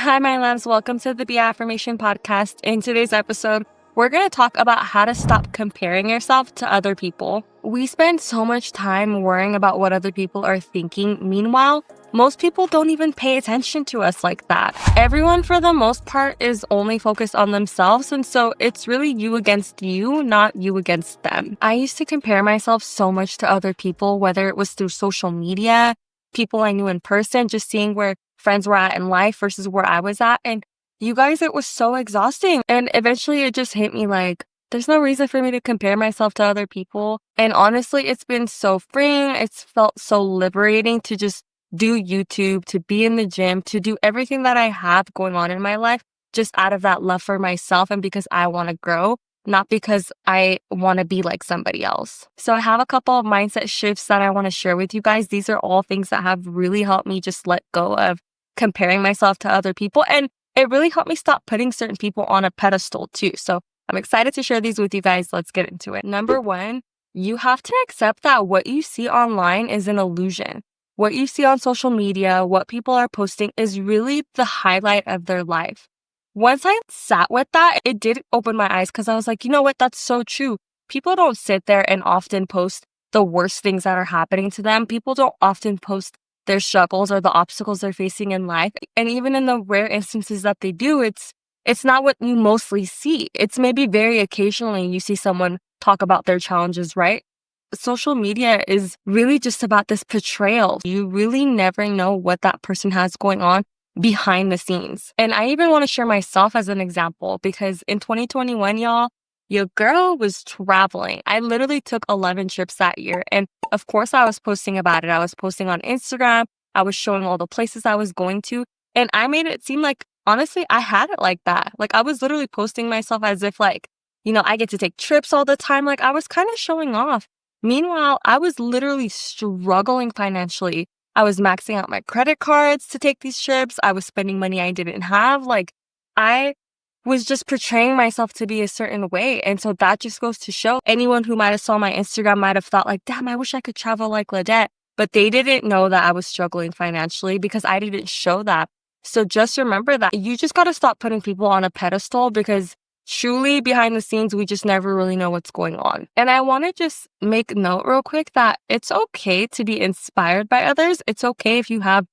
Hi, my loves. Welcome to the Be Affirmation Podcast. In today's episode, we're going to talk about how to stop comparing yourself to other people. We spend so much time worrying about what other people are thinking. Meanwhile, most people don't even pay attention to us like that. Everyone, for the most part, is only focused on themselves. And so it's really you against you, not you against them. I used to compare myself so much to other people, whether it was through social media, people I knew in person, just seeing where friends were at in life versus where I was at. And you guys, it was so exhausting. And eventually it just hit me like, there's no reason for me to compare myself to other people. And honestly, it's been so freeing. It's felt so liberating to just do YouTube, to be in the gym, to do everything that I have going on in my life, just out of that love for myself and because I want to grow, not because I want to be like somebody else. So I have a couple of mindset shifts that I want to share with you guys. These are all things that have really helped me just let go of comparing myself to other people. And it really helped me stop putting certain people on a pedestal too. So I'm excited to share these with you guys. Let's get into it. Number one, you have to accept that what you see online is an illusion. What you see on social media, what people are posting is really the highlight of their life. Once I sat with that, it did open my eyes because I was like, you know what? That's so true. People don't sit there and often post the worst things that are happening to them. People don't often post their struggles or the obstacles they're facing in life. And even in the rare instances that they do, it's not what you mostly see. It's maybe very occasionally you see someone talk about their challenges, right? Social media is really just about this portrayal. You really never know what that person has going on behind the scenes. And I even want to share myself as an example because in 2021, y'all, your girl was traveling. I literally took 11 trips that year. And of course, I was posting about it. I was posting on Instagram. I was showing all the places I was going to. And I made it seem like, honestly, I had it like that. Like I was literally posting myself as if like, I get to take trips all the time. Like I was kind of showing off. Meanwhile, I was literally struggling financially. I was maxing out my credit cards to take these trips. I was spending money I didn't have. Like I was just portraying myself to be a certain way. And so that just goes to show anyone who might have saw my Instagram might have thought like, damn, I wish I could travel like Ladette. But they didn't know that I was struggling financially because I didn't show that. So just remember that you just got to stop putting people on a pedestal because truly behind the scenes, we just never really know what's going on. And I want to just make note real quick that it's okay to be inspired by others. It's okay if you have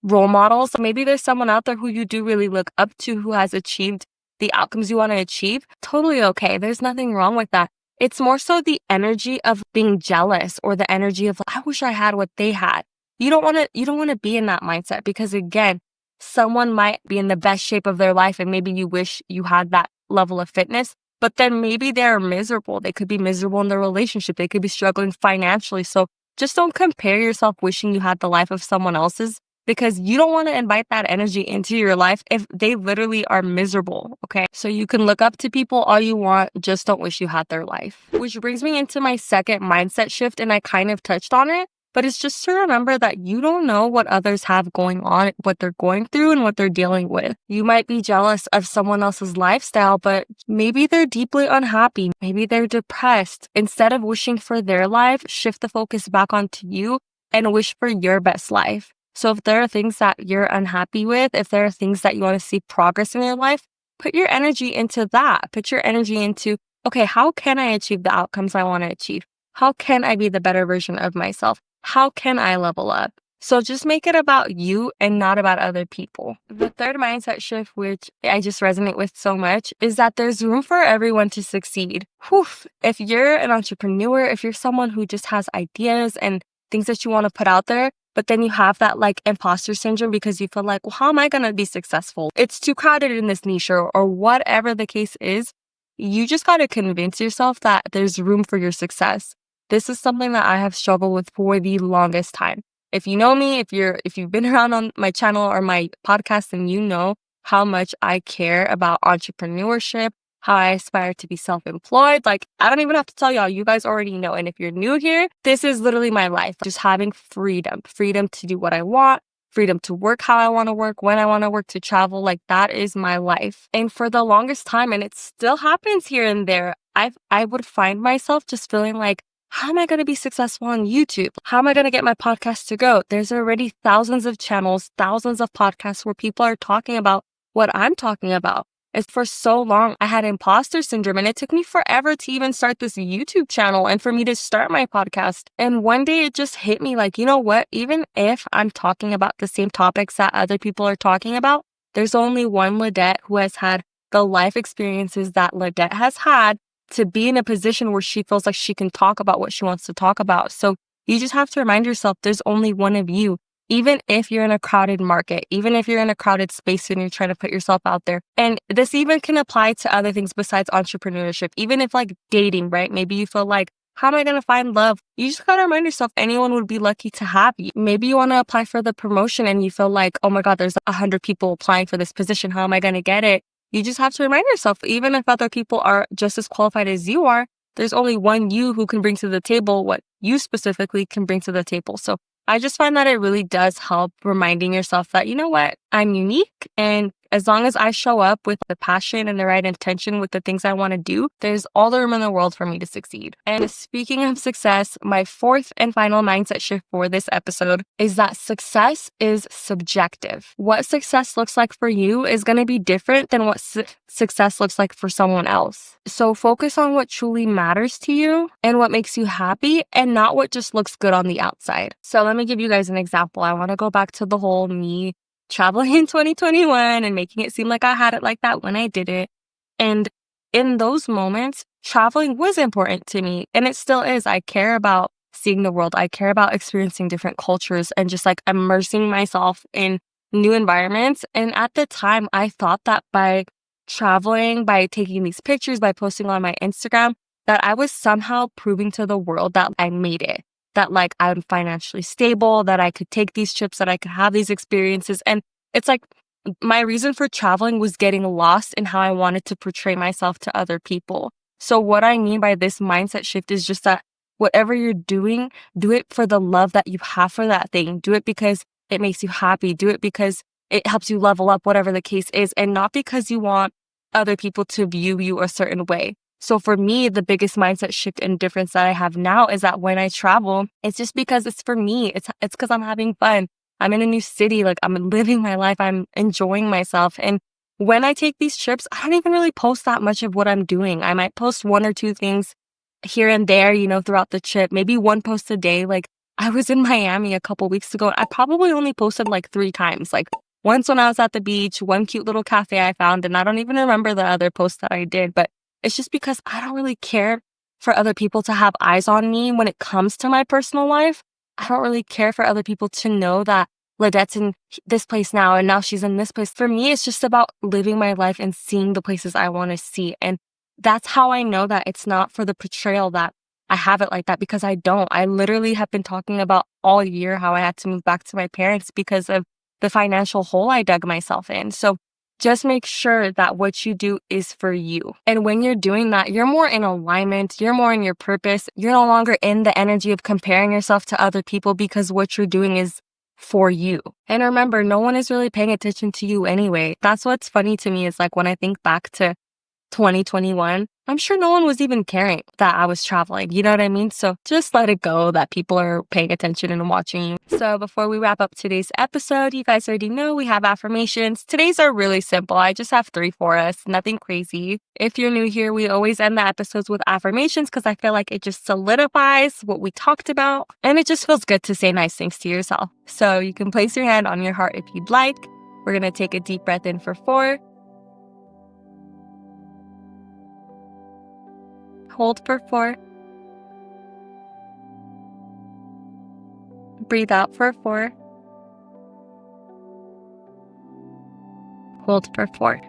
role models. Maybe there's someone out there who you do really look up to who has achieved the outcomes you want to achieve. Totally okay. There's nothing wrong with that. It's more so the energy of being jealous or the energy of, I wish I had what they had. You don't want to be in that mindset because again, someone might be in the best shape of their life and maybe you wish you had that level of fitness, but then maybe they're miserable. They could be miserable in their relationship. They could be struggling financially. So just don't compare yourself wishing you had the life of someone else's because you don't want to invite that energy into your life if they literally are miserable, okay? So you can look up to people all you want, just don't wish you had their life. Which brings me into my second mindset shift, and I kind of touched on it, but it's just to remember that you don't know what others have going on, what they're going through and what they're dealing with. You might be jealous of someone else's lifestyle, but maybe they're deeply unhappy. Maybe they're depressed. Instead of wishing for their life, shift the focus back onto you and wish for your best life. So if there are things that you're unhappy with, if there are things that you want to see progress in your life, put your energy into that. Put your energy into, okay, how can I achieve the outcomes I want to achieve? How can I be the better version of myself? How can I level up? So just make it about you and not about other people. The third mindset shift, which I just resonate with so much, is that there's room for everyone to succeed. Whew. If you're an entrepreneur, if you're someone who just has ideas and things that you want to put out there, but then you have that like imposter syndrome because you feel like, well, how am I going to be successful? It's too crowded in this niche or whatever the case is. You just got to convince yourself that there's room for your success. This is something that I have struggled with for the longest time. If you know me, if you've been around on my channel or my podcast, then you know how much I care about entrepreneurship, how I aspire to be self-employed. Like, I don't even have to tell y'all, you guys already know. And if you're new here, this is literally my life. Just having freedom to do what I want, freedom to work how I want to work, when I want to work, to travel. Like, that is my life. And for the longest time, and it still happens here and there, I would find myself just feeling like, how am I going to be successful on YouTube? How am I going to get my podcast to go? There's already thousands of channels, thousands of podcasts where people are talking about what I'm talking about. Is for so long, I had imposter syndrome and it took me forever to even start this YouTube channel and for me to start my podcast. And one day it just hit me like, you know what? Even if I'm talking about the same topics that other people are talking about, there's only one Ladette who has had the life experiences that Ladette has had to be in a position where she feels like she can talk about what she wants to talk about. So you just have to remind yourself there's only one of you. Even if you're in a crowded market, even if you're in a crowded space and you're trying to put yourself out there. And this even can apply to other things besides entrepreneurship, even if like dating, right? Maybe you feel like, how am I going to find love? You just got to remind yourself anyone would be lucky to have you. Maybe you want to apply for the promotion and you feel like, oh my God, there's 100 people applying for this position. How am I going to get it? You just have to remind yourself, even if other people are just as qualified as you are, there's only one you who can bring to the table what you specifically can bring to the table. So I just find that it really does help reminding yourself that, you know what, I'm unique. And as long as I show up with the passion and the right intention with the things I want to do, there's all the room in the world for me to succeed. And speaking of success, my fourth and final mindset shift for this episode is that success is subjective. What success looks like for you is going to be different than what success looks like for someone else. So focus on what truly matters to you and what makes you happy and not what just looks good on the outside. So let me give you guys an example. I want to go back to the whole me traveling in 2021 and making it seem like I had it like that when I did it. And in those moments, traveling was important to me and it still is. I care about seeing the world. I care about experiencing different cultures and just like immersing myself in new environments. And at the time, I thought that by traveling, by taking these pictures, by posting on my Instagram, that I was somehow proving to the world that I made it. That like I'm financially stable, that I could take these trips, that I could have these experiences. And it's like my reason for traveling was getting lost in how I wanted to portray myself to other people. So what I mean by this mindset shift is just that whatever you're doing, do it for the love that you have for that thing. Do it because it makes you happy. Do it because it helps you level up, whatever the case is, and not because you want other people to view you a certain way. So for me, the biggest mindset shift and difference that I have now is that when I travel, it's just because it's for me. It's because I'm having fun. I'm in a new city. Like I'm living my life. I'm enjoying myself. And when I take these trips, I don't even really post that much of what I'm doing. I might post one or two things here and there, throughout the trip, maybe one post a day. Like I was in Miami a couple weeks ago. I probably only posted like 3 times. Like once when I was at the beach, one cute little cafe I found, and I don't even remember the other post that I did, but it's just because I don't really care for other people to have eyes on me when it comes to my personal life. I don't really care for other people to know that Ladette's in this place now and now she's in this place. For me, it's just about living my life and seeing the places I want to see. And that's how I know that it's not for the portrayal that I have it like that, because I don't. I literally have been talking about all year how I had to move back to my parents because of the financial hole I dug myself in. So just make sure that what you do is for you. And when you're doing that, you're more in alignment, you're more in your purpose. You're no longer in the energy of comparing yourself to other people because what you're doing is for you. And remember, no one is really paying attention to you anyway. That's what's funny to me is like when I think back to 2021, I'm sure no one was even caring that I was traveling. You know what I mean? So just let it go that people are paying attention and watching you. So before we wrap up today's episode, you guys already know we have affirmations. Today's are really simple. I just have 3 for us, nothing crazy. If you're new here, we always end the episodes with affirmations because I feel like it just solidifies what we talked about. And it just feels good to say nice things to yourself. So you can place your hand on your heart if you'd like. We're going to take a deep breath in for 4. Hold for 4. Breathe out for 4. Hold for 4.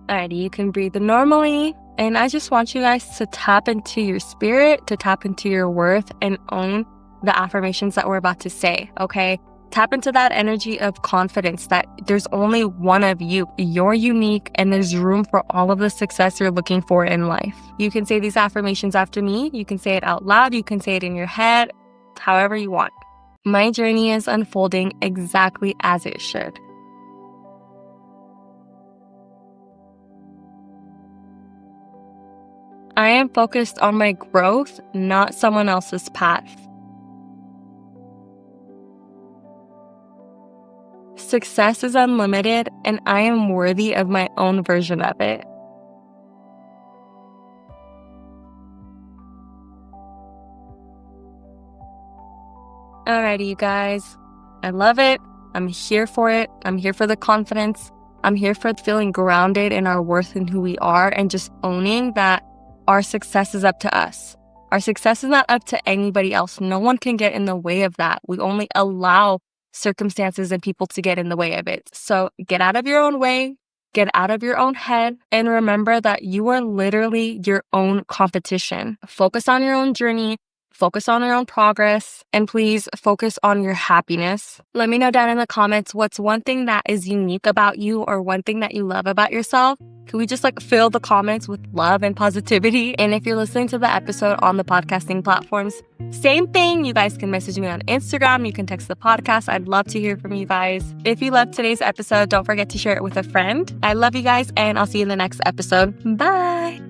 Alrighty, you can breathe normally. And I just want you guys to tap into your spirit, to tap into your worth and own the affirmations that we're about to say, okay? Tap into that energy of confidence that there's only one of you. You're unique and there's room for all of the success you're looking for in life. You can say these affirmations after me. You can say it out loud. You can say it in your head, however you want. My journey is unfolding exactly as it should. I am focused on my growth, not someone else's path. Success is unlimited, and I am worthy of my own version of it. Alrighty, you guys. I love it. I'm here for it. I'm here for the confidence. I'm here for feeling grounded in our worth and who we are, and just owning that our success is up to us. Our success is not up to anybody else. No one can get in the way of that. We only allow circumstances and people to get in the way of it. So get out of your own way, get out of your own head, and remember that you are literally your own competition. Focus on your own journey. Focus on your own progress, and please focus on your happiness. Let me know down in the comments what's one thing that is unique about you, or one thing that you love about yourself. Can we just fill the comments with love and positivity? And if you're listening to the episode on the podcasting platforms, same thing. You guys can message me on Instagram. You can text the podcast. I'd love to hear from you guys. If you loved today's episode, don't forget to share it with a friend. I love you guys, and I'll see you in the next episode. Bye.